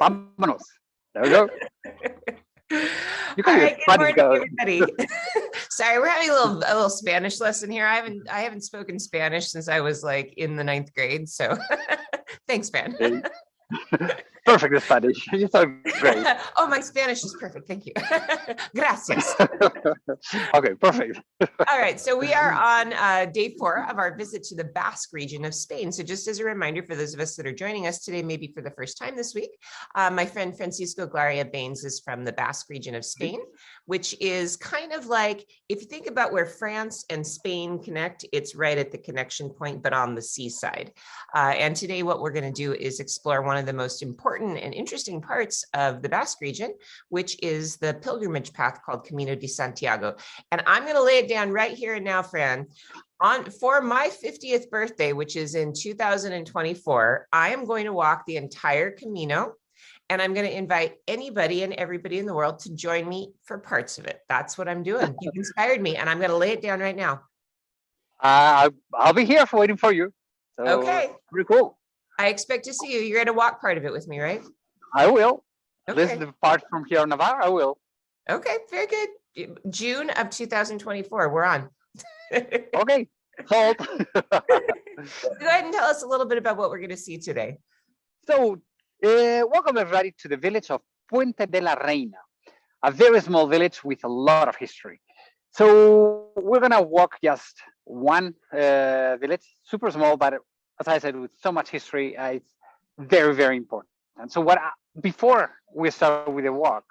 Vámonos. There we go. You All right, good morning, everybody. Sorry, we're having a little Spanish lesson here. I haven't spoken Spanish since I was like in the 9th grade. So thanks, man. Perfect Spanish. You sound great. Oh, my Spanish is perfect. Thank you. Gracias. Okay, perfect. All right, so we are on day 4 of our visit to the Basque region of Spain. So just as a reminder for those of us that are joining us today, maybe for the first time this week, my friend Francisco Glaria Baines is from the Basque region of Spain, which is kind of like, if you think about where France and Spain connect, it's right at the connection point, but on the seaside. And today what we're going to do is explore one of the most important and interesting parts of the Basque region, which is the pilgrimage path called Camino de Santiago. And I'm going to lay it down right here and now, Fran. For my 50th birthday, which is in 2024, I am going to walk the entire Camino, and I'm going to invite anybody and everybody in the world to join me for parts of it. That's what I'm doing. You've inspired me, and I'm going to lay it down right now. I'll be here waiting for you. So, okay. Pretty cool. I expect to see you. You're going to walk part of it with me, right? I will. Okay. This is the part from here in Navarre. I will. Okay, very good. June of 2024, we're on. Okay, hold. Go ahead and tell us a little bit about what we're going to see today. So, welcome everybody to the village of Puenta de la Reina, a very small village with a lot of history. So, we're going to walk just one village, super small, but as I said, with so much history, it's very, very important. And so, before we start with the walk,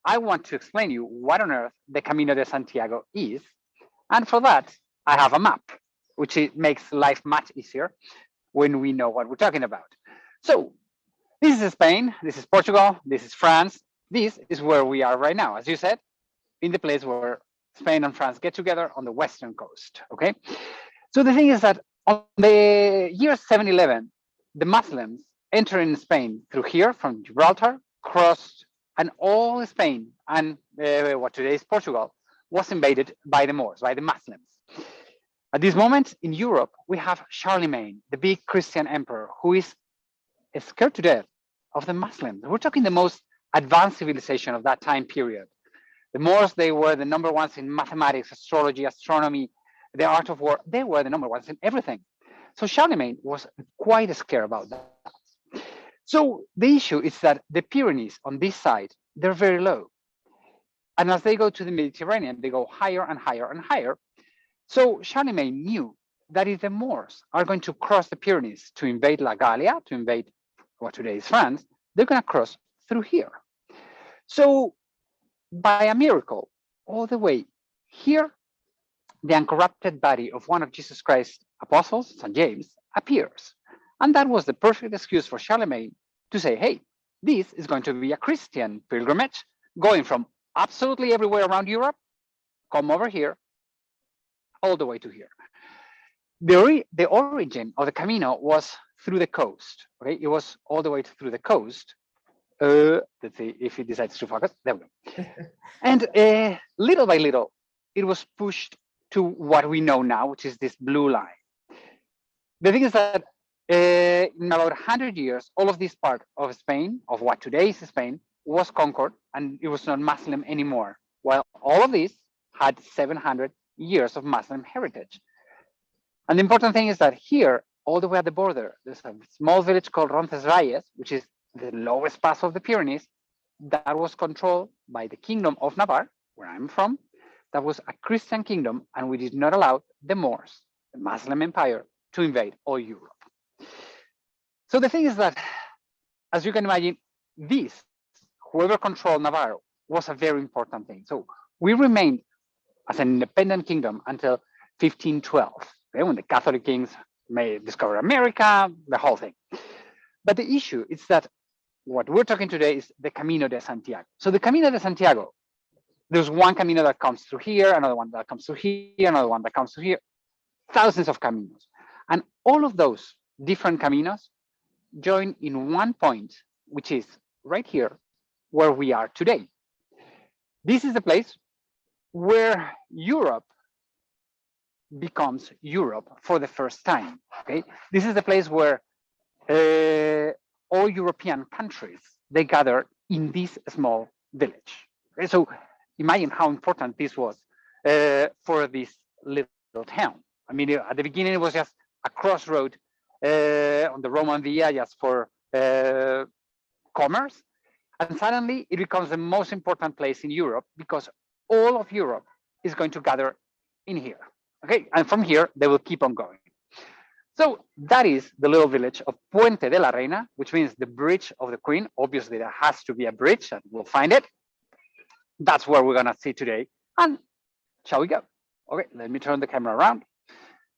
I want to explain you what on earth the Camino de Santiago is. And for that, I have a map, which makes life much easier when we know what we're talking about. So this is Spain, this is Portugal, this is France. This is where we are right now, as you said, in the place where Spain and France get together on the western coast, okay? So the thing is that on the year 711, the Muslims entering Spain through here from Gibraltar, crossed, and all Spain and what today is Portugal was invaded by the Moors, by the Muslims. At this moment in Europe, we have Charlemagne, the big Christian emperor, who is scared to death of the Muslims. We're talking the most advanced civilization of that time period. The Moors, they were the number ones in mathematics, astrology, astronomy, the art of war. They were the number ones in everything. So Charlemagne was quite scared about that. So the issue is that the Pyrenees on this side, they're very low. And as they go to the Mediterranean, they go higher and higher and higher. So Charlemagne knew that if the Moors are going to cross the Pyrenees to invade La Gallia, to invade what today is France, they're going to cross through here. So by a miracle, all the way here, the uncorrupted body of one of Jesus Christ's apostles, St. James, appears. And that was the perfect excuse for Charlemagne to say, hey, this is going to be a Christian pilgrimage going from absolutely everywhere around Europe, come over here, all the way to here. The origin of the Camino was through the coast, okay? It was all the way through the coast. Let's see if it decides to focus. There we go. And little by little, it was pushed to what we know now, which is this blue line. The thing is that in about 100 years, all of this part of Spain, of what today is Spain, was conquered and it was not Muslim anymore. While all of this had 700 years of Muslim heritage. And the important thing is that here, all the way at the border, there's a small village called Roncesvalles, which is the lowest pass of the Pyrenees, that was controlled by the Kingdom of Navarre, where I'm from. That was a Christian kingdom, and we did not allow the Moors, the Muslim empire, to invade all Europe. So the thing is that, as you can imagine, whoever controlled Navarre was a very important thing. So we remained as an independent kingdom until 1512, okay, when the Catholic kings may discover America, the whole thing. But the issue is that what we're talking today is the Camino de Santiago. So the Camino de Santiago, there's one Camino that comes through here, another one that comes through here, another one that comes through here, thousands of Caminos. And all of those different Caminos join in one point, which is right here, where we are today. This is the place where Europe becomes Europe for the first time, okay? This is the place where all European countries they gathered in this small village. Okay, so imagine how important this was for this little town. I mean, at the beginning, it was just a crossroad on the Roman Via just for commerce. And suddenly it becomes the most important place in Europe because all of Europe is going to gather in here. Okay, and from here, they will keep on going. So that is the little village of Puente de la Reina, which means the bridge of the Queen. Obviously, there has to be a bridge, and we'll find it. That's where we're gonna see today. And shall we go? Okay, let me turn the camera around.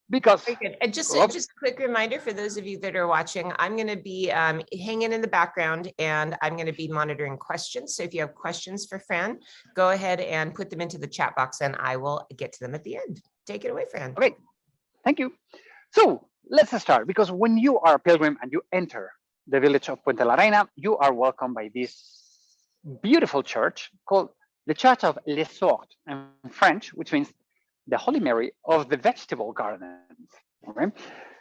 Because very good. And just a quick reminder for those of you that are watching, I'm going to be hanging in the background and I'm going to be monitoring questions. So if you have questions for Fran, go ahead and put them into the chat box and I will get to them at the end. Take it away, Fran. Okay, thank you. So let's start, because when you are a pilgrim and you enter the village of Puente la Reina, you are welcomed by this beautiful church called the Church of Les Sortes in French, which means the Holy Mary of the vegetable gardens. Okay?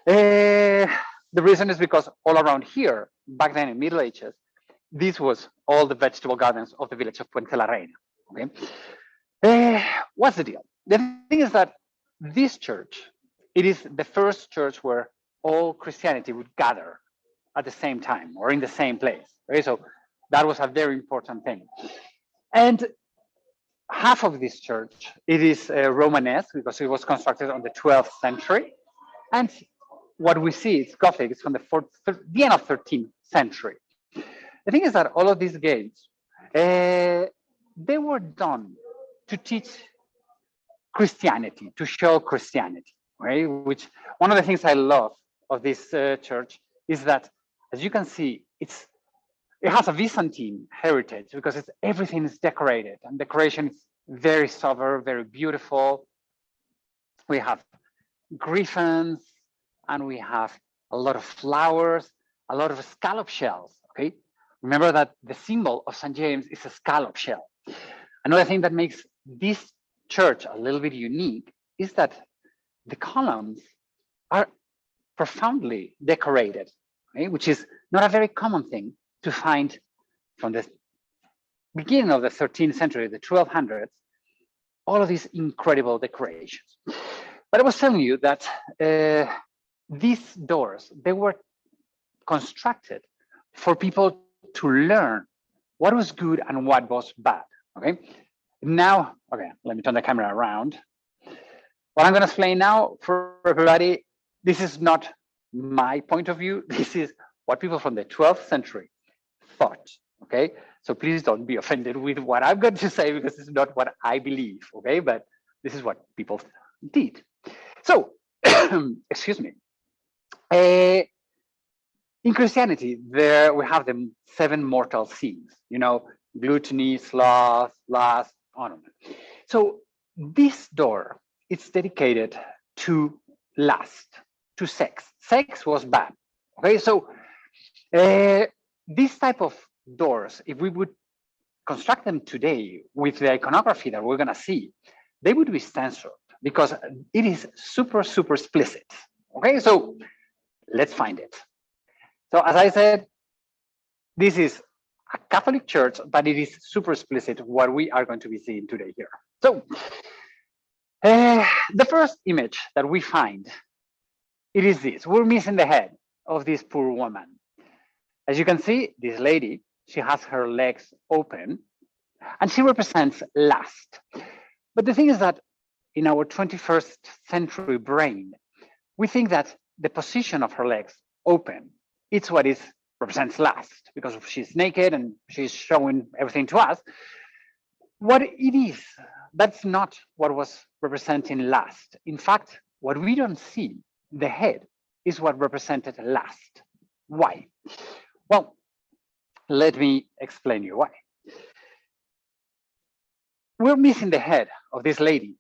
The reason is because all around here, back then in Middle Ages, this was all the vegetable gardens of the village of Puente la Reina. Okay? What's the deal? The thing is that this church, it is the first church where all Christianity would gather at the same time or in the same place. Okay? So that was a very important thing. And half of this church, it is Romanesque because it was constructed on the 12th century. And what we see, it's Gothic, it's from the end of 13th century. The thing is that all of these gates, they were done to teach Christianity, to show Christianity, right? Which one of the things I love of this church is that, as you can see, it has a Byzantine heritage because everything is decorated, and decoration is very sober, very beautiful. We have griffins, and we have a lot of flowers, a lot of scallop shells. Okay, remember that the symbol of St. James is a scallop shell. Another thing that makes this church a little bit unique is that the columns are profoundly decorated, okay? Which is not a very common thing to find from the beginning of the 13th century, the 1200s, all of these incredible decorations. But I was telling you that these doors, they were constructed for people to learn what was good and what was bad, okay? Now, okay, let me turn the camera around. What I'm gonna explain now for everybody, this is not my point of view, this is what people from the 12th century thought, okay? So please don't be offended with what I'm going to say because it's not what I believe, okay? But this is what people did. So, excuse me. In Christianity, there we have the 7 mortal sins, you know, gluttony, sloth, lust, ornament. So this door, it's dedicated to lust, to sex. Sex was bad, okay? So this type of doors, if we would construct them today with the iconography that we're gonna see, they would be censored because it is super, super explicit. Okay, so let's find it. So as I said, this is a Catholic church, but it is super explicit what we are going to be seeing today here. So the first image that we find, it is this. We're missing the head of this poor woman. As you can see, this lady, she has her legs open and she represents lust. But the thing is that in our 21st century brain, we think that the position of her legs open, it's what represents lust because she's naked and she's showing everything to us. What it is, that's not what was representing lust. In fact, what we don't see, the head, is what represented lust. Why? Well, let me explain you why. We're missing the head of this lady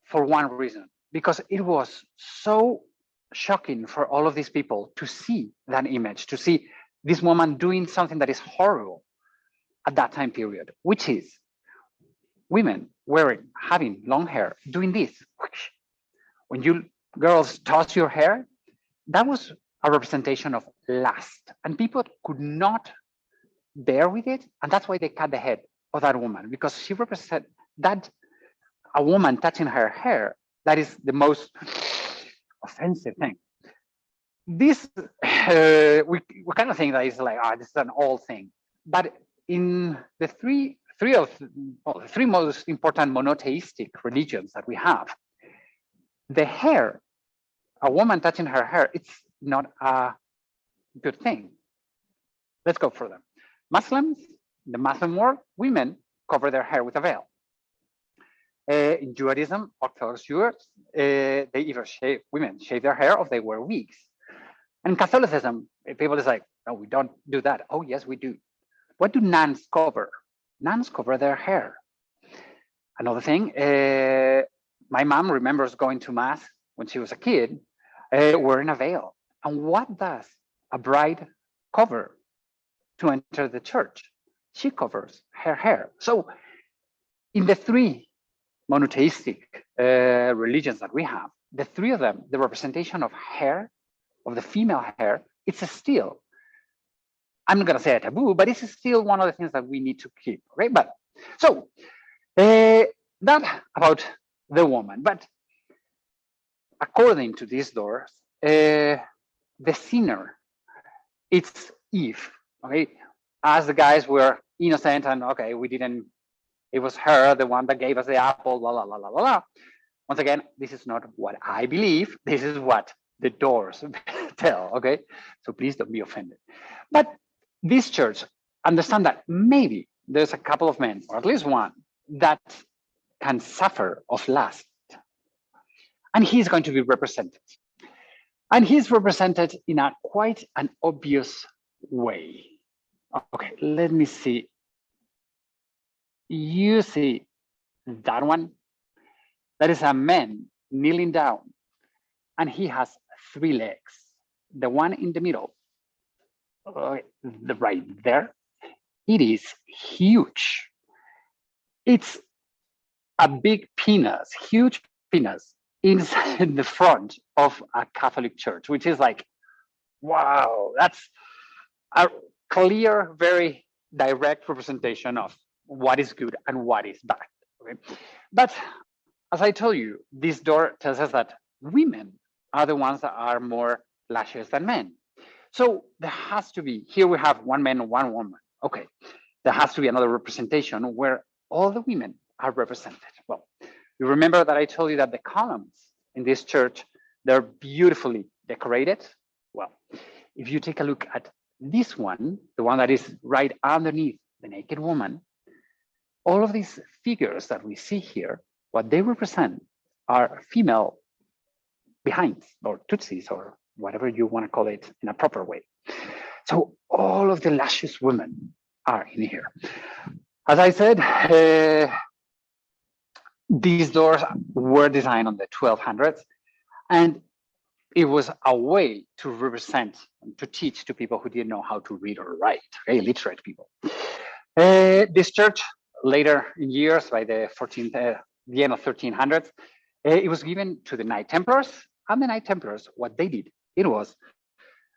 for one reason, because it was so shocking for all of these people to see that image, to see this woman doing something that is horrible at that time period, which is women having long hair, doing this. When you girls toss your hair, that was a representation of lust, and people could not bear with it, and that's why they cut the head of that woman, because she represents that a woman touching her hair. That is the most offensive thing. This we kind of think that it's like, this is an old thing, but in the three most important monotheistic religions that we have, the hair, a woman touching her hair, it's not a good thing. Let's go further. Muslims, in the Muslim world, women cover their hair with a veil. In Judaism, Orthodox Jews, they either women shave their hair or they wear wigs. And in Catholicism, people is like, no, we don't do that. Oh, yes, we do. What do nuns cover? Nuns cover their hair. Another thing, my mom remembers going to mass when she was a kid, wearing a veil. And what does a bride cover to enter the church? She covers her hair. So in the three monotheistic religions that we have, the three of them, the representation of hair, of the female hair, it's still, I'm not going to say a taboo, but it's still one of the things that we need to keep, right? But so that about the woman. But according to these doors, the sinner, it's Eve, okay? As the guys were innocent and okay, we didn't, it was her, the one that gave us the apple, blah, blah, blah, blah, blah. Once again, this is not what I believe. This is what the doors tell, okay? So please don't be offended. But this church understand that maybe there's a couple of men, or at least one, that can suffer of lust. And he's going to be represented. And he's represented in a quite an obvious way. Okay, let me see. You see that one? That is a man kneeling down, and he has 3 legs. The one in the middle, right there, it is huge. It's a big penis, huge penis inside the front of a Catholic church, which is like, wow, that's a clear, very direct representation of what is good and what is bad. Okay? But as I told you, this door tells us that women are the ones that are more lascivious than men. So there has to be, here we have one man and one woman. Okay, there has to be another representation where all the women are represented. Well, you remember that I told you that the columns in this church, they're beautifully decorated. Well, if you take a look at this one, the one that is right underneath the naked woman, all of these figures that we see here, what they represent are female behinds or tootsies or whatever you want to call it in a proper way. So all of the luscious women are in here. As I said, these doors were designed on the 1200s, and it was a way to represent, to teach to people who didn't know how to read or write, okay, literate people. This church, later in years, by the end of 1300s, it was given to the Knight Templars, and the Knight Templars, what they did, it was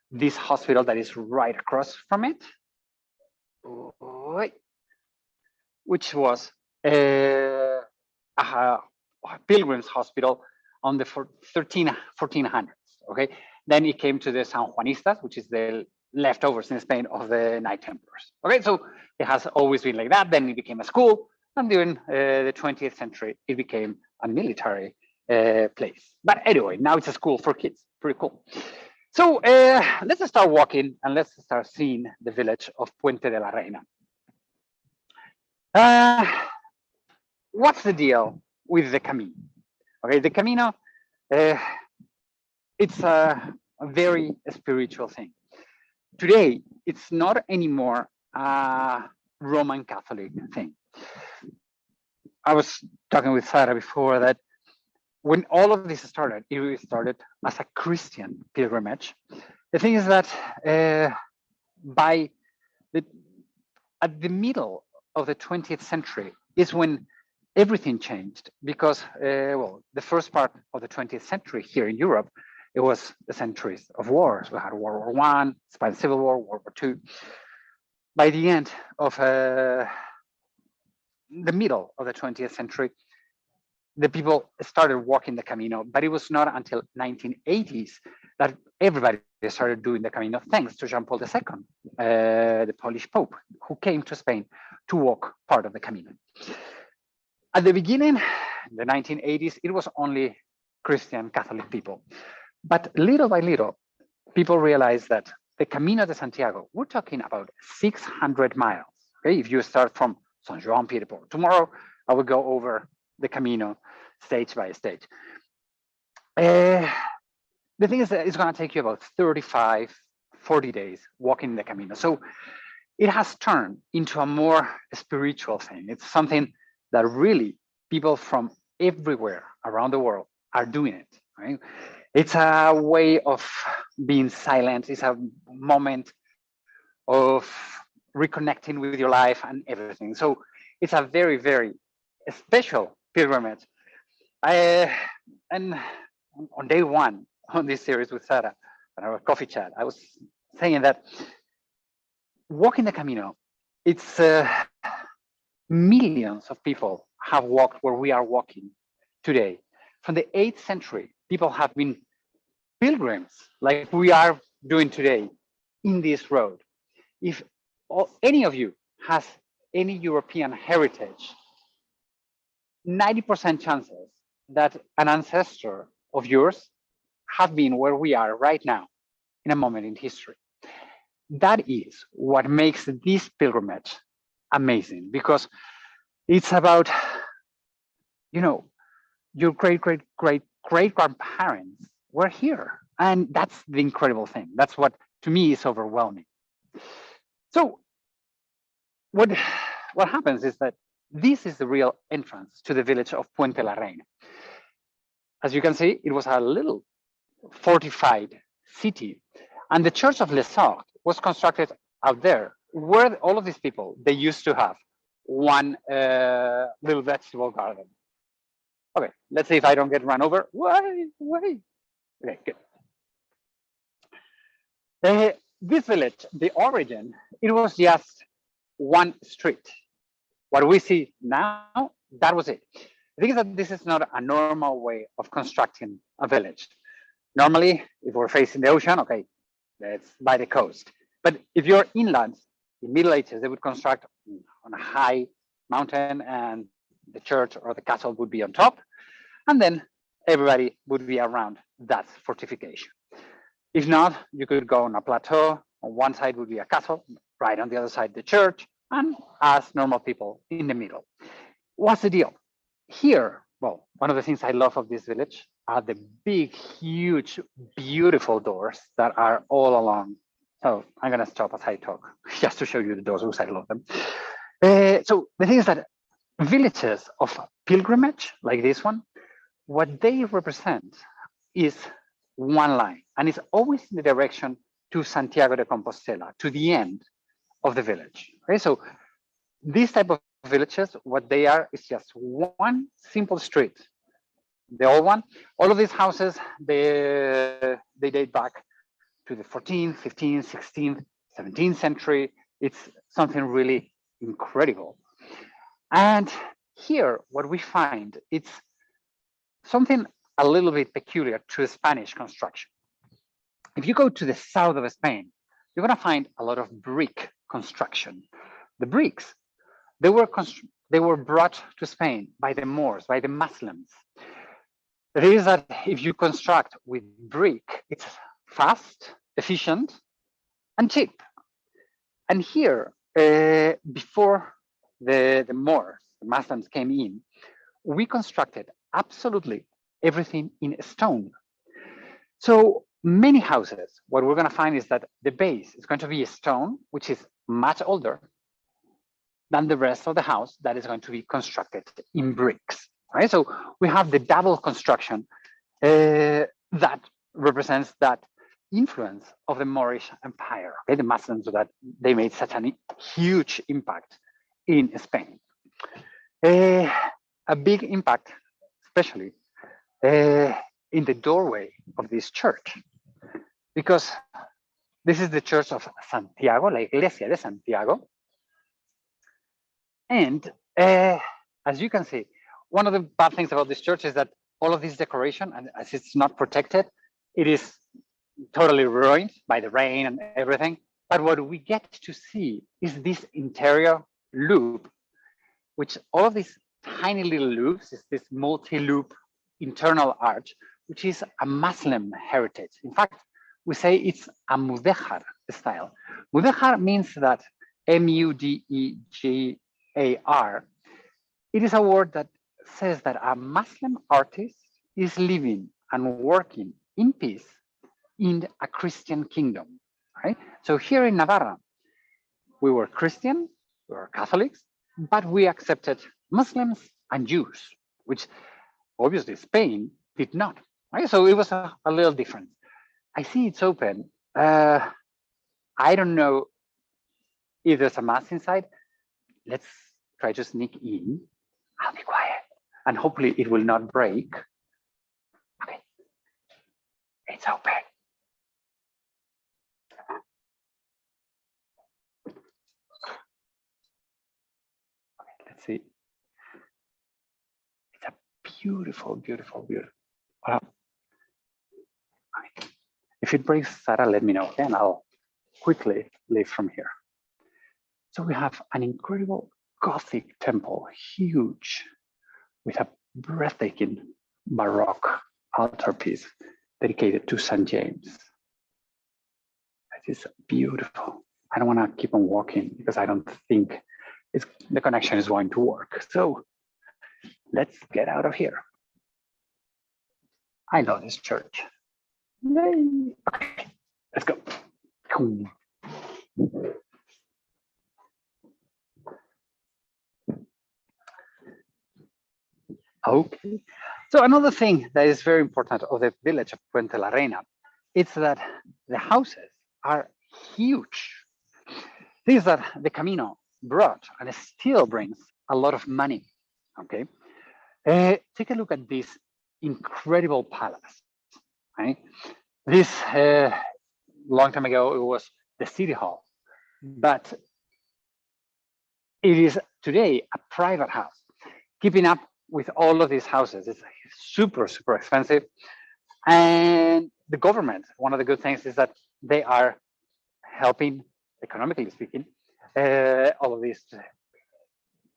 this hospital that is right across from it, which was a pilgrims hospital on the 1400s, okay? Then it came to the San Juanistas, which is the leftovers in Spain of the Knight Templars, okay? So it has always been like that. Then it became a school, and during the 20th century, it became a military place. But anyway, now it's a school for kids, pretty cool. So let's start walking and let's start seeing the village of Puente de la Reina. What's the deal with the Camino? Okay, the Camino, it's a very spiritual thing. Today, it's not anymore a Roman Catholic thing. I was talking with Sarah before that when all of this started, it started as a Christian pilgrimage. The thing is that at the middle of the 20th century is when everything changed, because well, the first part of the 20th century here in Europe, it was the centuries of wars. We had World War I, Spanish Civil War, World War II. by the end of the middle of the 20th century, the people started walking the Camino, but it was not until 1980s that everybody started doing the Camino, thanks to Jean Paul II, the Polish Pope, who came to Spain to walk part of the Camino. At the beginning, the 1980s, it was only Christian Catholic people. But little by little, people realized that the Camino de Santiago, we're talking about 600 miles. Okay, if you start from San Juan Piedport, tomorrow I will go over the Camino stage by stage. The thing is that it's going to take you about 35, 40 days walking the Camino. So it has turned into a more spiritual thing. It's something that really people from everywhere around the world are doing it, right? It's a way of being silent. It's a moment of reconnecting with your life and everything. So it's a very, very special pilgrimage. And on day one on this series with Sarah, on our coffee chat, I was saying that walking the Camino, it's millions of people have walked where we are walking today. From the 8th century, people have been pilgrims like we are doing today in this road. If any of you has any European heritage, 90% chances that an ancestor of yours have been where we are right now in a moment in history. That is what makes this pilgrimage amazing, because it's about, you know, your great grandparents were here. And that's the incredible thing. That's what, to me, is overwhelming. So what happens is that this is the real entrance to the village of Puente la Reina. As you can see, it was a little fortified city. And the church of Les Sorts was constructed out there, where all of these people, they used to have one little vegetable garden. Okay, let's see if I don't get run over. Why? Okay, good. This village, the origin, it was just one street. What we see now, that was it. The thing is that this is not a normal way of constructing a village. Normally, if we're facing the ocean, okay, that's by the coast. But if you're inland, in Middle Ages, they would construct on a high mountain, and the church or the castle would be on top. And then everybody would be around that fortification. If not, you could go on a plateau. On one side would be a castle, right on the other side, the church, and as normal people in the middle. What's the deal? Here, well, one of the things I love of this village are the big, huge, beautiful doors that are all along. So I'm going to stop as I talk, just to show you the doors, because I love them. So the thing is that villages of pilgrimage, like this one, what they represent is one line, and it's always in the direction to Santiago de Compostela, to the end of the village. Okay, so these type of villages, what they are is just one simple street. The old one, all of these houses, they date back to the 14th, 15th, 16th, 17th century. It's something really incredible. And here, what we find, it's something a little bit peculiar to Spanish construction. If you go to the south of Spain, you're going to find a lot of brick construction. The bricks, they were brought to Spain by the Moors, by the Muslims. The thing is that if you construct with brick, it's fast, efficient, and cheap. And here, before the Moors, the Muslims came in, we constructed absolutely everything in stone. So many houses, what we're going to find is that the base is going to be a stone, which is much older than the rest of the house that is going to be constructed in bricks. Right? So we have the double construction that represents that influence of the Moorish Empire. Okay? The Muslims, that they made such a huge impact in Spain. A big impact, especially in the doorway of this church, because This is the Church of Santiago, la Iglesia de Santiago. And as you can see, one of the bad things about this church is that all of this decoration, and as it's not protected, it is totally ruined by the rain and everything. But what we get to see is this interior loop, which all of these tiny little loops is this multi-loop internal arch, which is a Muslim heritage. In fact, we say it's a mudéjar style. Mudéjar means that M-U-D-E-G-A-R. It is a word that says that a Muslim artist is living and working in peace in a Christian kingdom, right? So here in Navarra, we were Christian, we were Catholics, but we accepted Muslims and Jews, which obviously Spain did not, right? So it was a little different. I see it's open. I don't know if there's a mass inside. Let's try to sneak in. I'll be quiet and hopefully it will not break. Okay, it's open. Okay, let's see. It's a beautiful, beautiful, beautiful. Wow. Okay. If it breaks, Sarah, let me know, okay? And I'll quickly leave from here. So we have an incredible Gothic temple, huge, with a breathtaking Baroque altarpiece dedicated to St. James. It is beautiful. I don't want to keep on walking because I don't think the connection is going to work. So let's get out of here. I love this church. Yay. Okay, let's go. Okay. So another thing that is very important of the village of Puente la Reina is that the houses are huge. Things that the Camino brought and still brings a lot of money. Okay. Take a look at this incredible palace. Right? This long time ago, it was the city hall, but it is today a private house. Keeping up with all of these houses is super, super expensive. And the government, one of the good things is that they are helping, economically speaking, all of these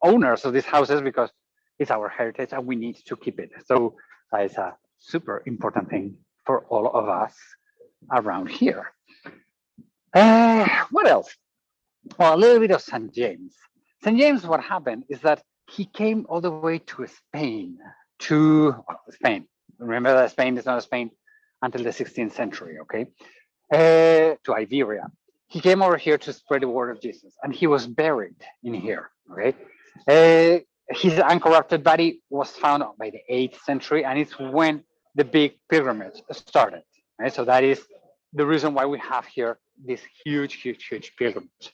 owners of these houses because it's our heritage and we need to keep it. So it's a super important thing for all of us around here. What else? Well, a little bit of St. James. St. James, what happened is that he came all the way to Spain, Spain. Remember that Spain is not Spain until the 16th century, okay? To Iberia. He came over here to spread the word of Jesus, and he was buried in here, okay? His uncorrupted body was found by the 8th century, and it's when the big pilgrimage started, right? So that is the reason why we have here this huge, huge, huge pilgrimage.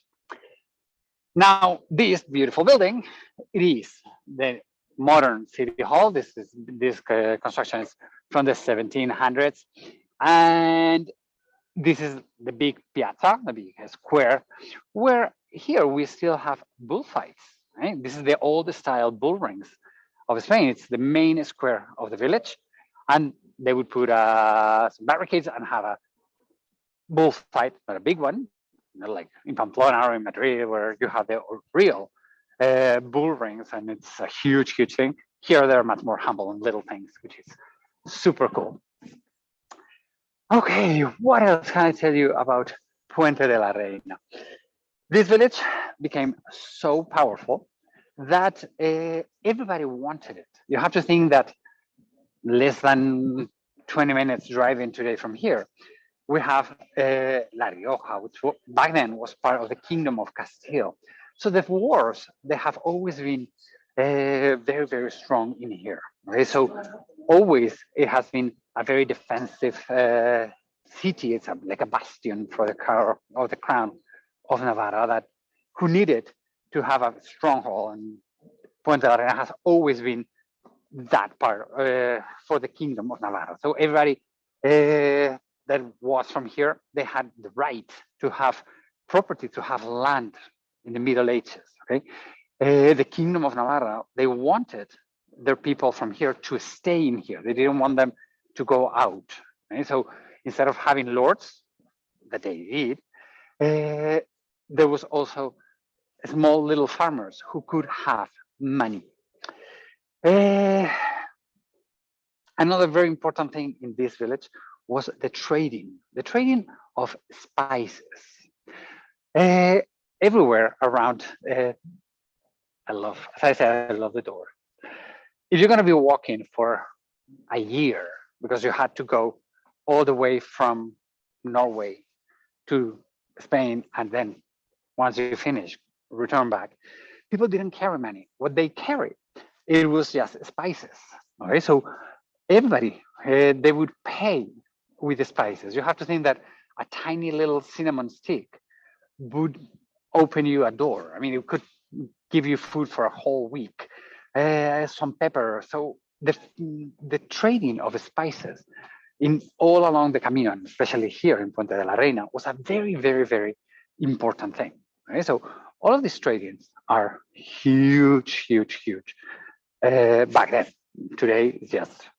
Now, this beautiful building, it is the modern city hall. This construction is from the 1700s, and this is the big piazza, the big square, where here we still have bullfights. Right? This is the old style bull rings of Spain. It's the main square of the village, and they would put some barricades and have a bullfight, but a big one. Like in Pamplona or in Madrid, where you have the real bull rings, and it's a huge, huge thing. Here, they're much more humble and little things, which is super cool. Okay, what else can I tell you about Puente de la Reina? This village became so powerful that everybody wanted it. You have to think that less than 20 minutes driving today from here, we have La Rioja, which back then was part of the Kingdom of Castile. So the wars, they have always been very, very strong in here. Okay? So always it has been a very defensive city. It's like a bastion for the crown of Navarra that who needed to have a stronghold. And Puente de la Reina has always been that part for the Kingdom of Navarra. So everybody that that was from here, they had the right to have property, to have land in the Middle Ages. Okay, the Kingdom of Navarra, they wanted their people from here to stay in here. They didn't want them to go out. Okay? So instead of having lords, that they did, there was also small little farmers who could have money. Another very important thing in this village was the trading of spices. Everywhere around, as I said, I love the door. If you're going to be walking for a year because you had to go all the way from Norway to Spain, and then once you finish, return back, people didn't carry money. What they carried, it was just spices. Okay, so everybody, they would pay with the spices. You have to think that a tiny little cinnamon stick would open you a door. I mean, it could give you food for a whole week. Some pepper. So the trading of spices in all along the Camino, and especially here in Puenta de la Reina, was a very, very, very important thing. Right? So all of these tradings are huge, huge, huge. Back then, today, it's just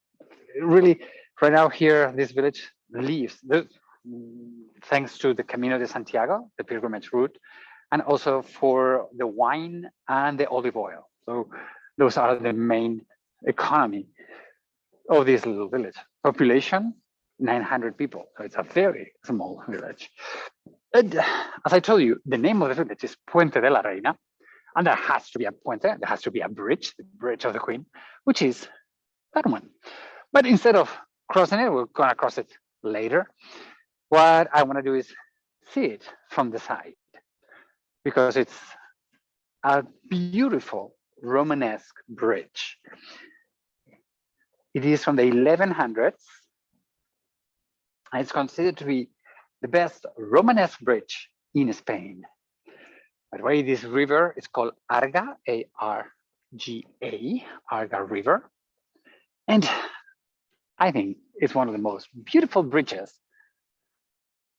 really, right now here, this village lives thanks to the Camino de Santiago, the pilgrimage route, and also for the wine and the olive oil. So those are the main economy of this little village. Population, 900 people. So it's a very small village. And as I told you, the name of the village is Puente de la Reina, and there has to be a puente, there has to be a bridge, the bridge of the Queen, which is that one. But instead of crossing it, we're gonna cross it later. What I wanna do is see it from the side, because it's a beautiful Romanesque bridge. It is from the 1100s, and it's considered to be the best Romanesque bridge in Spain. By the way, this river is called Arga, A-R-G-A, Arga River. And I think it's one of the most beautiful bridges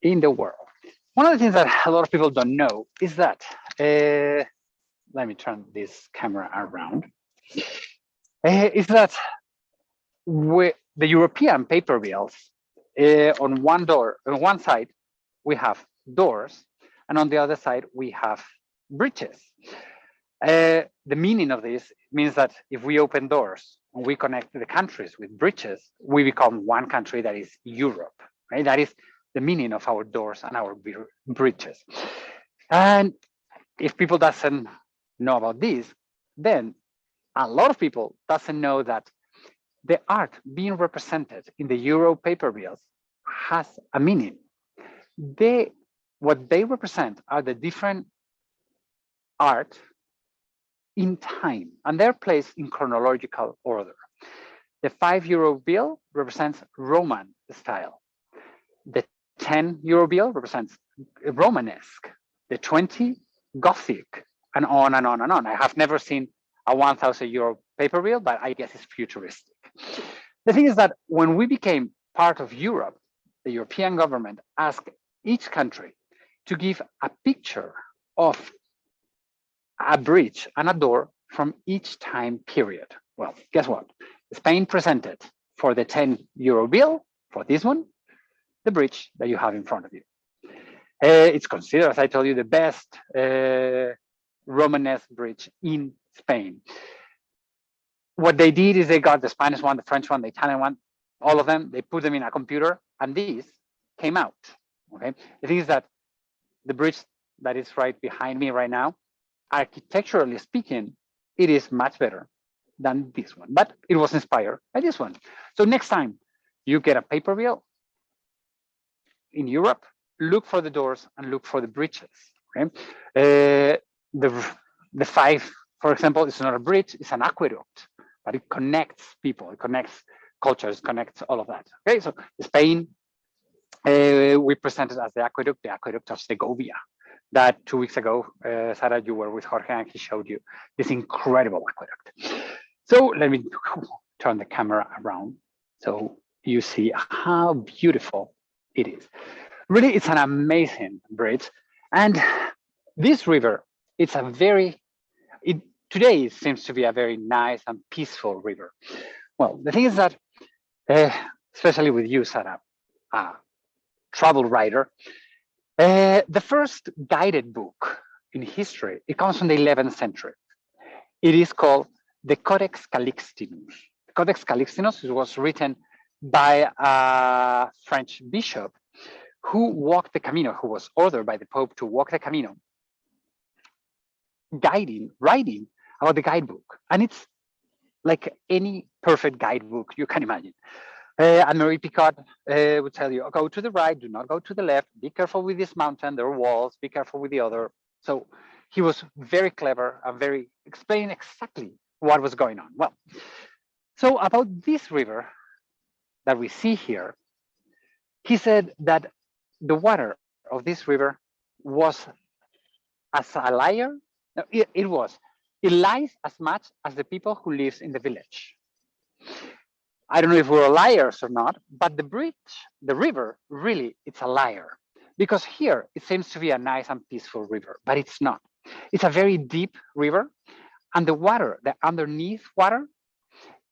in the world. One of the things that a lot of people don't know is that, let me turn this camera around, is that with the European paper bills, on one side, we have doors, and on the other side, we have bridges. The meaning of this means that if we open doors and we connect the countries with bridges, we become one country that is Europe, right? That is the meaning of our doors and our bridges. And if people doesn't know about this, then a lot of people doesn't know that the art being represented in the Euro paper bills has a meaning. What they represent are the different art in time, and they're placed in chronological order. The €5 bill represents Roman style. The 10 euro bill represents Romanesque. The 20, Gothic, and on and on and on. I have never seen a 1,000 euro paper bill, but I guess it's futuristic. The thing is that when we became part of Europe, the European government asked each country to give a picture of a bridge and a door from each time period. Well, guess what? Spain presented for the 10 euro bill, for this one, the bridge that you have in front of you. It's considered, as I told you, the best Romanesque bridge in Spain. What they did is they got the Spanish one, the French one, the Italian one, all of them, they put them in a computer, and these came out, okay? The thing is that the bridge that is right behind me right now, architecturally speaking, it is much better than this one, but it was inspired by this one. So next time you get a paper bill in Europe, look for the doors and look for the bridges, okay? The 5, for example, is not a bridge, it's an aqueduct, but it connects people, it connects cultures, connects all of that. Okay, so Spain, we presented as the aqueduct of Segovia. That 2 weeks ago, Sarah, you were with Jorge and he showed you this incredible aqueduct. So let me turn the camera around so you see how beautiful It is. Really, it's an amazing bridge. And this river, it's a very, it, today it seems to be a very nice and peaceful river. Well, the thing is that, uh, especially with you, Sarah, a travel writer, the first guided book in history, it comes from the 11th century. It is called the Codex Calixtinus. The Codex Calixtinus was written by a French bishop who walked the Camino, who was ordered by the Pope to walk the Camino, writing about the guidebook. And it's like any perfect guidebook you can imagine. Anne-Marie Picard would tell you, go to the right, do not go to the left, be careful with this mountain, there are walls, be careful with the other. So he was very clever and very explaining exactly what was going on. Well, so about this river that we see here, he said that the water of this river was as a liar. No, it was. It lies as much as the people who lives in the village. I don't know if we're liars or not, but the bridge, the river, really, it's a liar. Because here, it seems to be a nice and peaceful river, but it's not. It's a very deep river, and the water, the underneath water,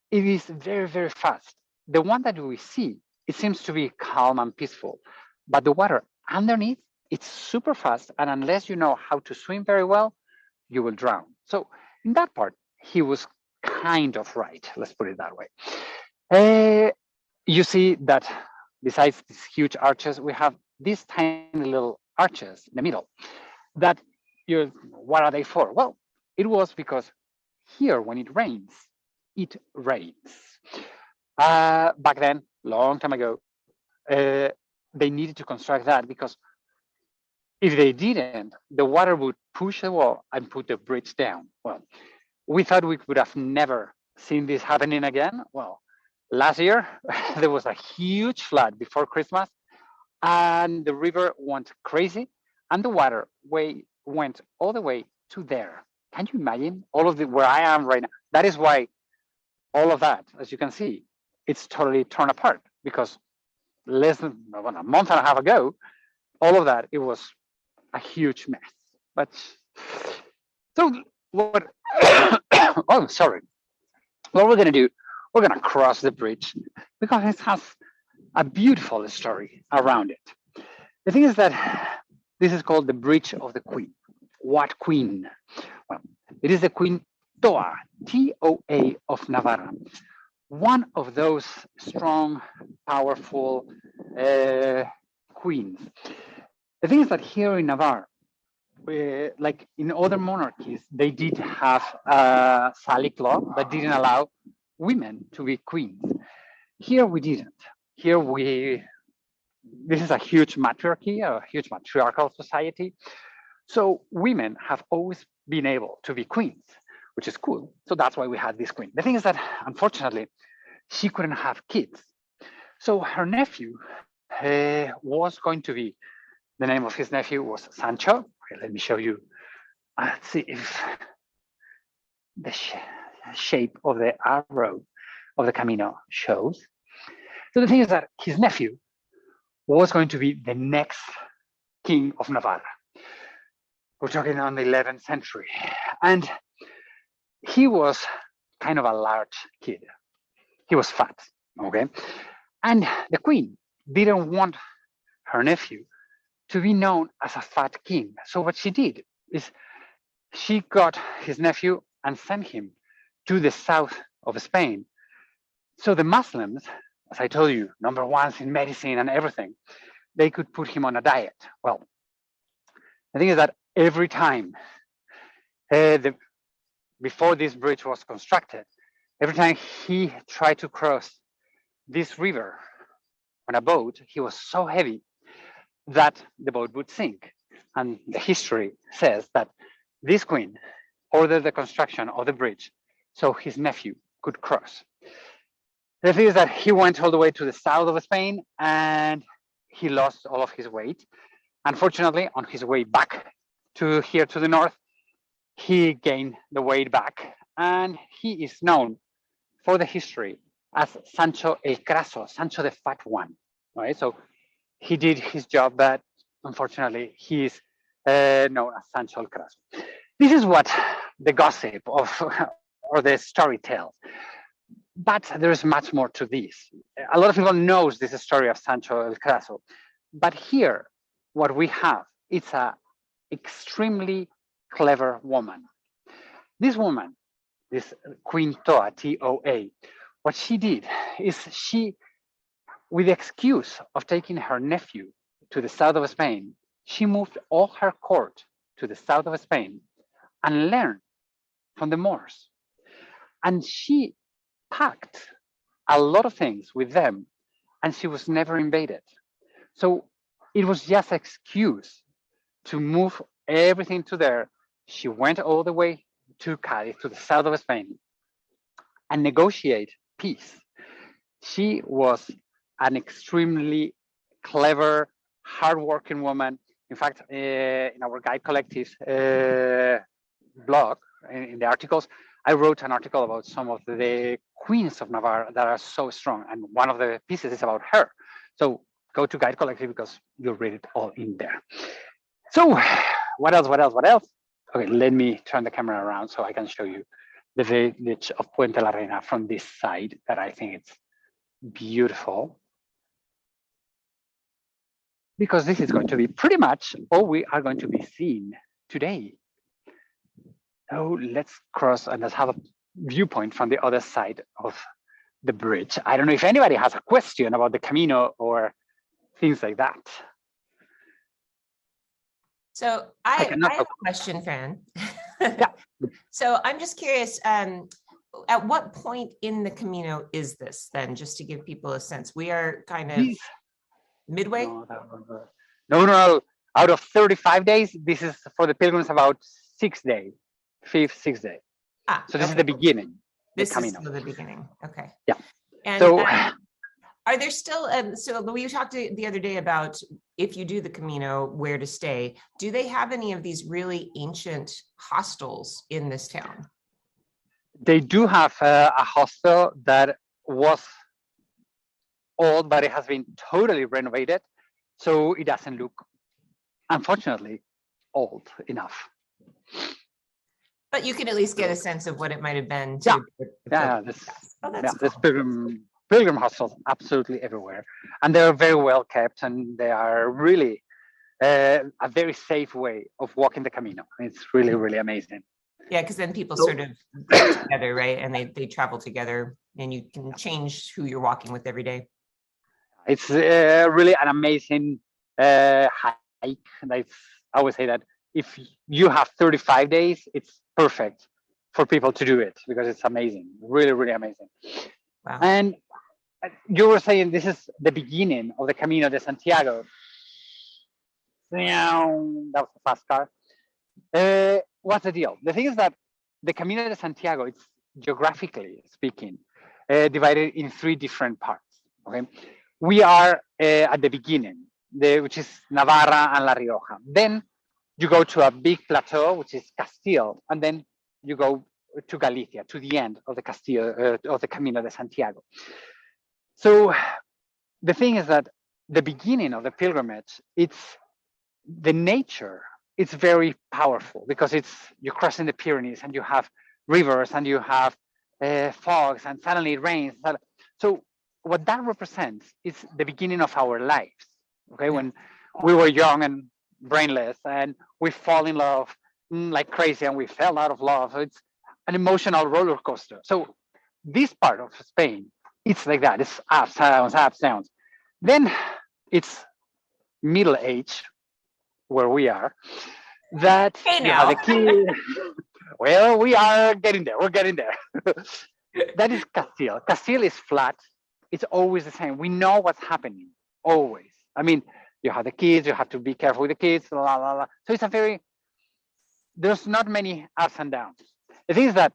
it is very, very fast. The one that we see, it seems to be calm and peaceful, but the water underneath, it's super fast, and unless you know how to swim very well, you will drown. So in that part, he was kind of right, let's put it that way. You see that besides these huge arches, we have these tiny little arches in the middle that what are they for? Well, it was because here when it rains, it rains. Back then, long time ago, they needed to construct that because if they didn't, the water would push the wall and put the bridge down. Well, we thought we would have never seen this happening again. Well, last year, there was a huge flood before Christmas, and the river went crazy, and the water went all the way to there. Can you imagine all of where I am right now? That is why all of that, as you can see, it's totally torn apart because less than a month and a half ago, all of that, it was a huge mess. But so what? Oh, sorry. What we're gonna do? We're gonna cross the bridge because it has a beautiful story around it. The thing is that this is called the Bridge of the Queen. What queen? Well, it is the Queen Toa, T-O-A of Navarra. One of those strong, powerful queens. The thing is that here in Navarre, like in other monarchies, they did have a Salic law that didn't allow women to be queens. Here we didn't. Here this is a huge matriarchy, a huge matriarchal society. So women have always been able to be queens, which is cool. So that's why we had this queen. The thing is that, unfortunately, she couldn't have kids. So her nephew was going to be, the name of his nephew was Sancho. Okay, let me show you. Let's see if the shape of the arrow of the Camino shows. So the thing is that his nephew was going to be the next king of Navarra. We're talking on the 11th century. And he was kind of a large kid. He was fat, okay? And the queen didn't want her nephew to be known as a fat king. So what she did is she got his nephew and sent him to the south of Spain. So the Muslims, as I told you, number ones in medicine and everything, they could put him on a diet. Well, the thing is that every time before this bridge was constructed, every time he tried to cross this river on a boat, he was so heavy that the boat would sink. And the history says that this queen ordered the construction of the bridge so his nephew could cross. The thing is that he went all the way to the south of Spain and he lost all of his weight. Unfortunately, on his way back to here to the north, he gained the weight back, and he is known for the history as Sancho el Craso, Sancho the Fat One. Right? So he did his job, but unfortunately, he is known as Sancho el Craso. This is what the gossip of or the story tells. But there is much more to this. A lot of people knows this story of Sancho el Craso, but here, what we have, it's a extremely clever woman. This woman, this Queen Toa, Toa, what she did is she, with the excuse of taking her nephew to the south of Spain, she moved all her court to the south of Spain and learned from the Moors. And she packed a lot of things with them, and she was never invaded. So it was just an excuse to move everything to there. She went all the way to Cadiz, to the south of Spain, and negotiate peace. She was an extremely clever, hardworking woman. In fact, in our Guide Collective's blog, in the articles, I wrote an article about some of the queens of Navarre that are so strong, and one of the pieces is about her. So go to Guide Collective because you'll read it all in there. So what else? Okay, let me turn the camera around so I can show you the village of Puente la Reina from this side that I think it's beautiful. Because this is going to be pretty much all we are going to be seeing today. So let's cross and let's have a viewpoint from the other side of the bridge. I don't know if anybody has a question about the Camino or things like that. So I have a question, Fran. Yeah. So I'm just curious, at what point in the Camino is this then, just to give people a sense? We are kind of midway? No. Out of 35 days, this is for the pilgrims about 6 days, 6 days. So this is the beginning. This is the beginning. Okay. Yeah. And so are there still, so we talked the other day about if you do the Camino, where to stay. Do they have any of these really ancient hostels in this town? They do have a hostel that was old, but it has been totally renovated. So it doesn't look, unfortunately, old enough. But you can at least get a sense of what it might have been. There's pilgrim hostels absolutely everywhere. And they're very well kept, and they are really a very safe way of walking the Camino. It's really, really amazing. Yeah, because then people sort of get together, right? And they travel together, and you can change who you're walking with every day. It's really an amazing hike. I always say that if you have 35 days, it's perfect for people to do it because it's amazing, really, really amazing. Wow. And you were saying this is the beginning of the Camino de Santiago. That was a fast car. What's the deal? The thing is that the Camino de Santiago, it's geographically speaking, divided in 3 different parts. Okay, we are at the beginning, which is Navarra and La Rioja. Then you go to a big plateau, which is Castile, and then you go to Galicia, to the end of the Castile, of the Camino de Santiago. So the thing is that the beginning of the pilgrimage, it's the nature. It's very powerful because you're crossing the Pyrenees and you have rivers and you have fogs and suddenly it rains. So what that represents is the beginning of our lives. Okay, when we were young and brainless and we fall in love like crazy and we fell out of love. It's an emotional roller coaster. So this part of Spain, it's like that. It's ups, downs. Then it's middle age, where we are. That the key. Well, we are getting there. We're getting there. That is Castile. Castile is flat. It's always the same. We know what's happening. Always. I mean, you have the kids. You have to be careful with the kids. So it's a very. There's not many ups and downs. The thing is that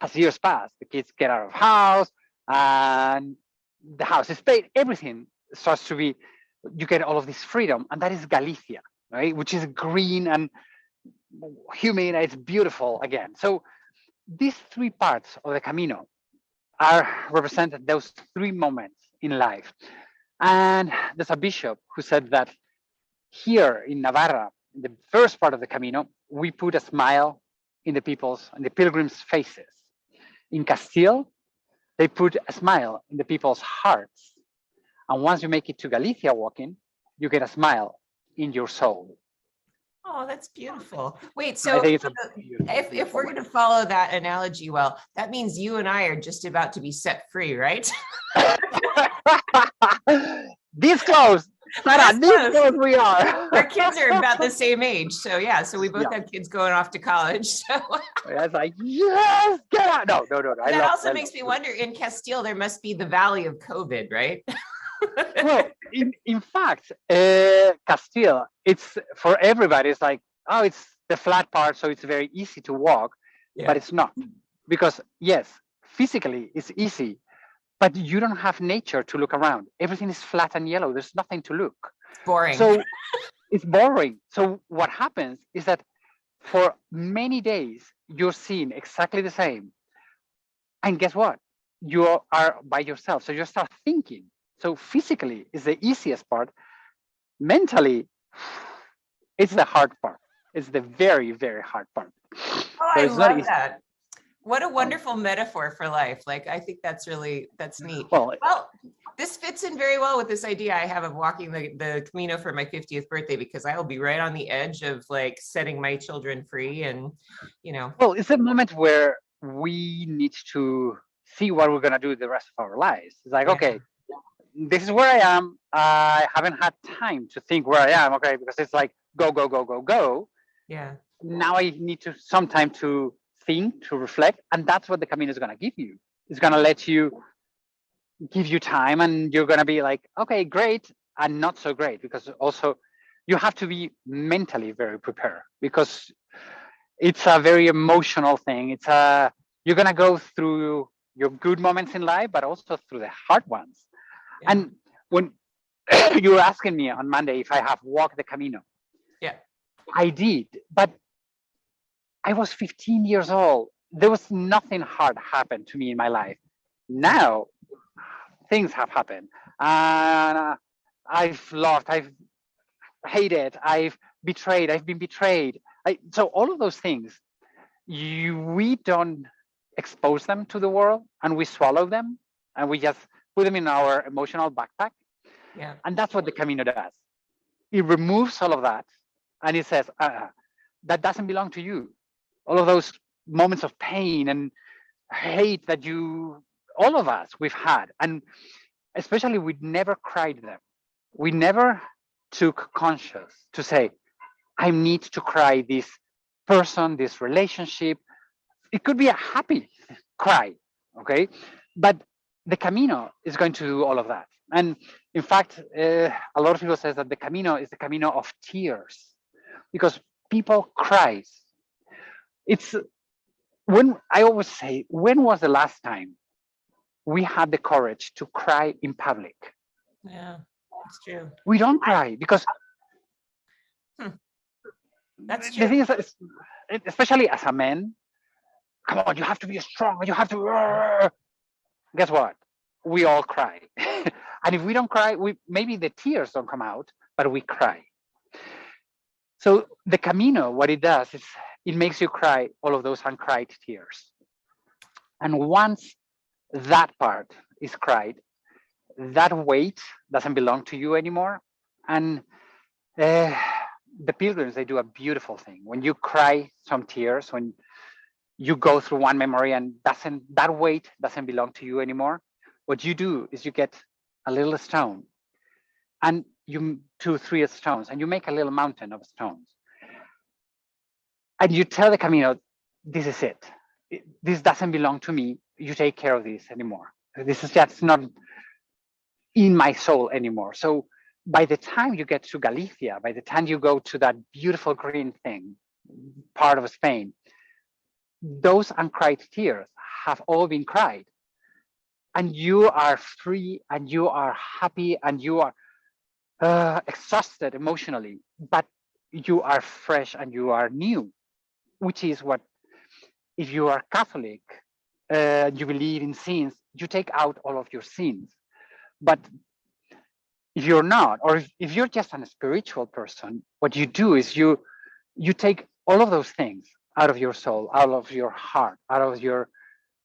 as years pass, the kids get out of house and the house is paid. Everything starts to be. You get all of this freedom, and that is Galicia, right? Which is green and humid. It's beautiful again. So these 3 parts of the Camino are represented those 3 moments in life. And there's a bishop who said that here in Navarra, in the first part of the Camino, we put a smile in the pilgrims' faces. In Castile, they put a smile in the people's hearts. And once you make it to Galicia walking, you get a smile in your soul. Oh, that's beautiful. Wait, I so think it's a beautiful, if beautiful we're going to follow that analogy, well, that means you and I are just about to be set free, right? This close, Sarah, this close we are. Our kids are about the same age. So yeah, so we both Yeah. have kids going off to college. So It's like, yes, get out. No. that also makes me wonder, in Castile, there must be the valley of COVID, right? Well, in fact, Castile, it's for everybody. It's like, oh, it's the flat part, so it's very easy to walk, but it's not. Because yes, physically it's easy, but you don't have nature to look around. Everything is flat and yellow. There's nothing to look. Boring. So it's boring. So what happens is that for many days, you're seeing exactly the same. And guess what? You are by yourself. So you start thinking. So physically is the easiest part. Mentally, it's the hard part. It's the very, very hard part. Oh, So I it's not love easy. that. What a wonderful metaphor for life. Like, I think that's neat. Well, This fits in very well with this idea I have of walking the Camino for my 50th birthday, because I will be right on the edge of like setting my children free and, you know. well, it's a moment where we need to see what we're going to do the rest of our lives. It's like, Yeah. okay, this is where I am. I haven't had time to think where I am, okay, because it's like go, go, go, go, go. Yeah. Now I need to some time to think, to reflect, and that's what the Camino is going to give you. It's going to let you give you time, and you're going to be like, okay, great, and not so great, because also you have to be mentally very prepared, because it's a very emotional thing. It's a you're going to go through your good moments in life, but also through the hard ones. Yeah. And when you were asking me on Monday if I have walked the Camino, Yeah. I did, but I was 15 years old. There was nothing hard happened to me in my life. Now things have happened, and I've lost, I've hated, I've been betrayed. So all of those things, we don't expose them to the world, and we swallow them, and we just put them in our emotional backpack. Yeah. And that's what the Camino does. It removes all of that, and it says, that doesn't belong to you. All of those moments of pain and hate that all of us, we've had. And especially, we never cried them. We never took conscious to say, I need to cry this person, this relationship. It could be a happy cry, okay? But the Camino is going to do all of that. And in fact, a lot of people say that the Camino is the Camino of tears, because people cry. It's when I always say, when was the last time we had the courage to cry in public? Yeah, that's true. We don't cry because That's the true. thing is, especially as a man, come on, you have to be strong. You have to. Guess what? We all cry, and if we don't cry, maybe the tears don't come out, but we cry. So the Camino, what it does is it makes you cry all of those uncried tears. And once that part is cried, that weight doesn't belong to you anymore. And the pilgrims, they do a beautiful thing. When you cry some tears, when you go through one memory and that weight doesn't belong to you anymore, what you do is you get a little stone, and you 2-3 stones, and you make a little mountain of stones. And you tell the Camino, this is it. This doesn't belong to me. You take care of this anymore. This is just not in my soul anymore. So by the time you get to Galicia, by the time you go to that beautiful green thing, part of Spain, those uncried tears have all been cried. And you are free, and you are happy, and you are exhausted emotionally, but you are fresh and you are new, which is what, if you are Catholic, you believe in sins, you take out all of your sins. But If you're not, or if you're just a spiritual person, what you do is you take all of those things out of your soul, out of your heart, out of your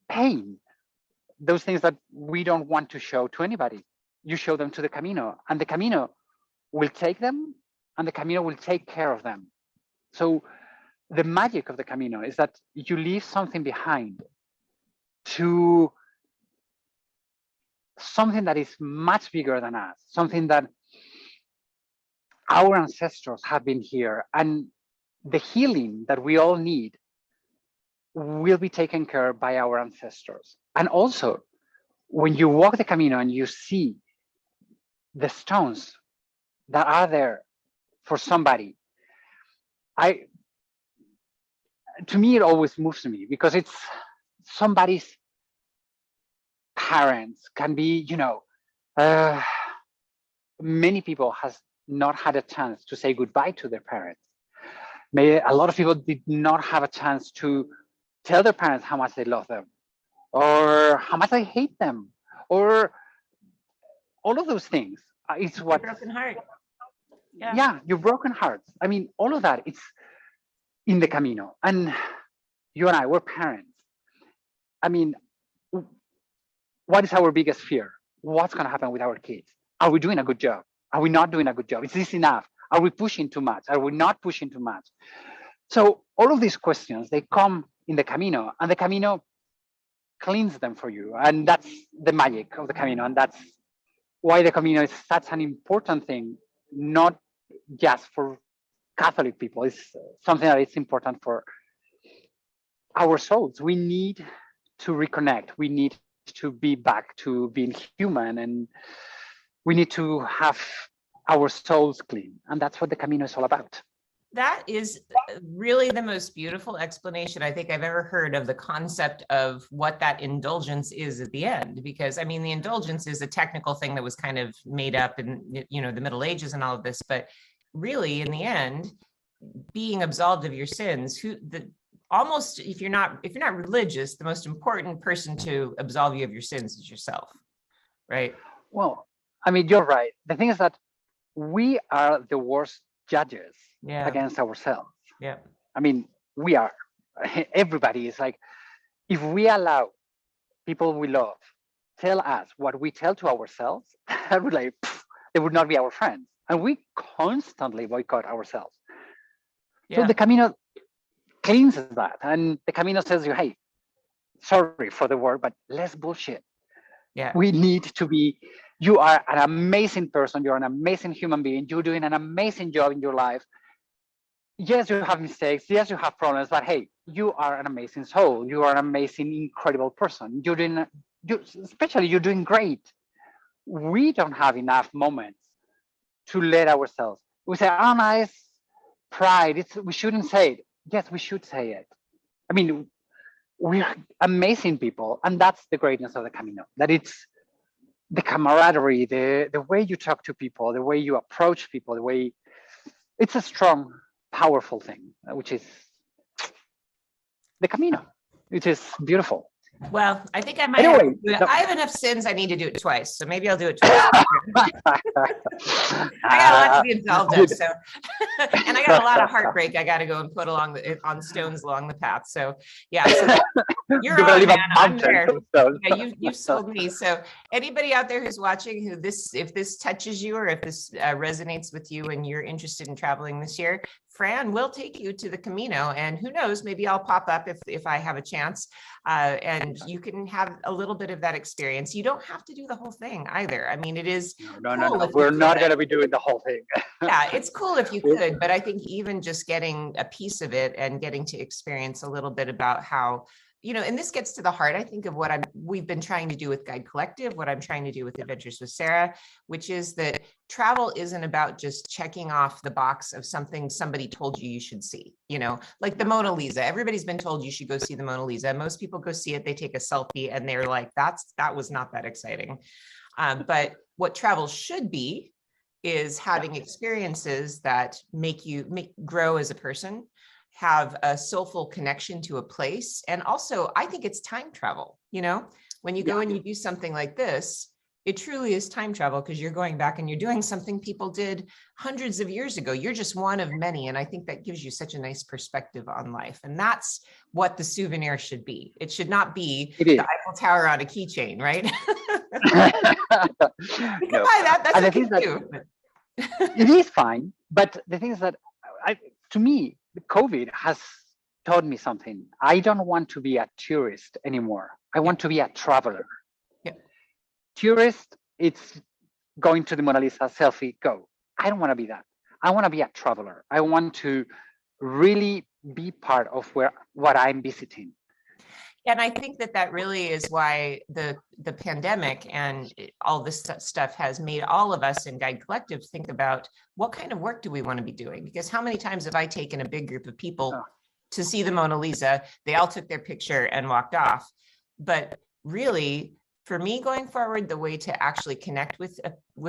pain, those things that we don't want to show to anybody. You show them to the Camino, and the Camino will take them, and the Camino will take care of them. So the magic of the Camino is that you leave something behind to something that is much bigger than us, something that our ancestors have been here, and the healing that we all need will be taken care of by our ancestors. And also, when you walk the Camino and you see the stones that are there for somebody, to me, it always moves me because it's somebody's parents, can be, many people has not had a chance to say goodbye to their parents. A lot of people did not have a chance to tell their parents how much they love them, or how much they hate them, or all of those things. It's what broken heart. Yeah, your broken hearts. I mean, all of that, it's in the Camino. And you and I, we're parents. I mean, what is our biggest fear? What's going to happen with our kids? Are we doing a good job? Are we not doing a good job? Is this enough? Are we pushing too much? Are we not pushing too much? So all of these questions, they come in the Camino, and the Camino cleans them for you. And that's the magic of the Camino. And that's why the Camino is such an important thing, not just for Catholic people. It's something that is important for our souls. We need to reconnect. We need to be back to being human, and we need to have our souls clean. And that's what the Camino is all about. That is really the most beautiful explanation I think I've ever heard of the concept of what that indulgence is at the end. Because I mean, the indulgence is a technical thing that was kind of made up in, the Middle Ages and all of this, but really in the end, being absolved of your sins, almost, if you're not religious, the most important person to absolve you of your sins is yourself, right? Well, I mean, you're right. The thing is that we are the worst judges against ourselves. Yeah. I mean, we are. Everybody is like, if we allow people we love tell us what we tell to ourselves, that would they would not be our friends. And we constantly boycott ourselves. Yeah. So the Camino cleanses that. And the Camino says you, hey, sorry for the word, but less bullshit. Yeah. We need to be, you are an amazing person. You're an amazing human being. You're doing an amazing job in your life. Yes, you have mistakes. Yes, you have problems, but hey, you are an amazing soul. You are an amazing, incredible person. You're doing great. We don't have enough moments to let ourselves. We say, oh, nice, pride. We shouldn't say it. Yes, we should say it. I mean, we're amazing people, and that's the greatness of the Camino. That it's the camaraderie, the way you talk to people, the way you approach people, the way it's a strong, powerful thing, which is the Camino, which is beautiful. Well, I think I might I have enough sins. I need to do it twice. So maybe I'll do it twice. I got a lot to be involved in. So, and I got a lot of heartbreak I got to go and put on stones along the path. So yeah, so you're on, man. I'm there. Yeah, you've sold me. So anybody out there who's watching, if this touches you, or if this resonates with you and you're interested in traveling this year, Fran will take you to the Camino, and who knows, maybe I'll pop up if I have a chance, and you can have a little bit of that experience. You don't have to do the whole thing either. I mean, it is no. We're not going to be doing the whole thing. Yeah, it's cool if you could, but I think even just getting a piece of it and getting to experience a little bit about how, and this gets to the heart, I think, of what we've been trying to do with Guide Collective, what I'm trying to do with Adventures with Sarah, which is that travel isn't about just checking off the box of something somebody told you should see, like the Mona Lisa. Everybody's been told you should go see the Mona Lisa. Most people go see it, they take a selfie, and they're like, that was not that exciting. But what travel should be is having experiences that make you grow as a person, have a soulful connection to a place. And also, I think it's time travel. When you go and you do something like this, it truly is time travel because you're going back and you're doing something people did hundreds of years ago. You're just one of many. And I think that gives you such a nice perspective on life. And that's what the souvenir should be. It should not be the Eiffel Tower on a keychain, right? You can buy that. That's okay too. It is fine. But the thing is that to me, COVID has taught me something. I don't want to be a tourist anymore. I want to be a traveler. Yeah. Tourist, it's going to the Mona Lisa, selfie, go. I don't want to be that. I want to be a traveler. I want to really be part of what I'm visiting. And I think that really is why the pandemic and all this stuff has made all of us in Guide Collective think about what kind of work do we want to be doing? Because how many times have I taken a big group of people to see the Mona Lisa? They all took their picture and walked off. But really, for me going forward, the way to actually connect with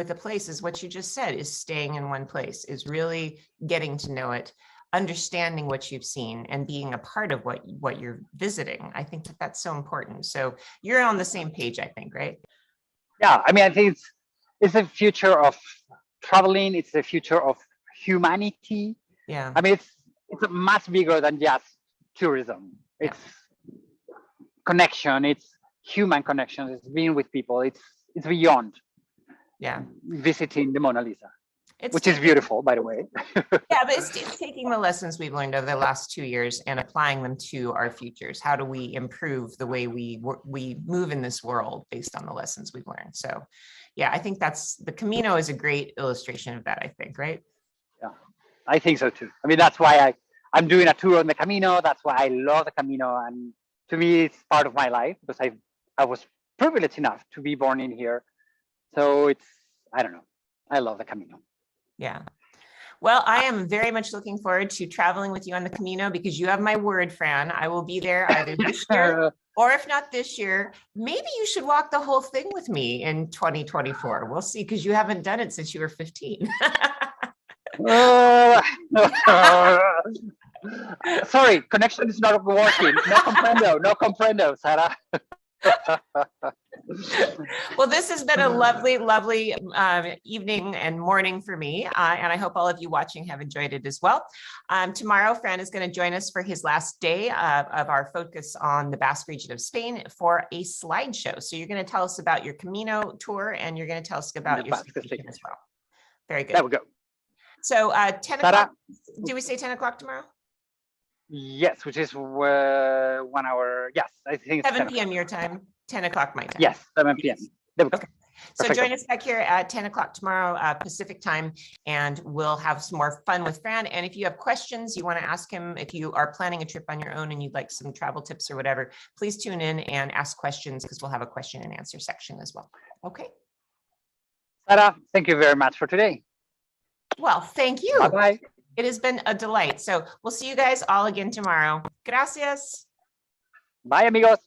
a place is what you just said, is staying in one place, is really getting to know it, understanding what you've seen and being a part of what you're visiting. I think that's so important. So you're on the same page, I think, right? Yeah, I mean, I think it's the future of traveling. It's the future of humanity. Yeah. I mean, it's much bigger than just tourism. It's connection. It's human connection. It's being with people. It's beyond visiting the Mona Lisa. Which is beautiful, by the way. Yeah, but it's taking the lessons we've learned over the last 2 years and applying them to our futures. How do we improve the way we move in this world based on the lessons we've learned? So, yeah, I think the Camino is a great illustration of that, I think, right? Yeah, I think so too. I mean, that's why I'm doing a tour on the Camino. That's why I love the Camino. And to me, it's part of my life because I was privileged enough to be born in here. So I don't know. I love the Camino. Yeah. Well, I am very much looking forward to traveling with you on the Camino because you have my word, Fran. I will be there either this year or if not this year, maybe you should walk the whole thing with me in 2024. We'll see, because you haven't done it since you were 15. Sorry, connection is not working. No comprendo, Sarah. Well, this has been a lovely, lovely evening and morning for me. And I hope all of you watching have enjoyed it as well. Tomorrow, Fran is going to join us for his last day of our focus on the Basque region of Spain for a slideshow. So you're going to tell us about your Camino tour and you're going to tell us about your region as well. Very good. There we go. So 10 o'clock, do we say 10 o'clock tomorrow? Yes, which is 1 hour. Yes, I think it's 7 p.m. your time, 10 o'clock my time. Yes, 7 p.m. Okay. So join us back here at 10 o'clock tomorrow, Pacific time, and we'll have some more fun with Fran. And if you have questions you want to ask him, if you are planning a trip on your own and you'd like some travel tips or whatever, please tune in and ask questions because we'll have a question and answer section as well. Okay. Sarah, thank you very much for today. Well, thank you. Bye-bye. It has been a delight. So we'll see you guys all again tomorrow. Gracias. Bye, amigos.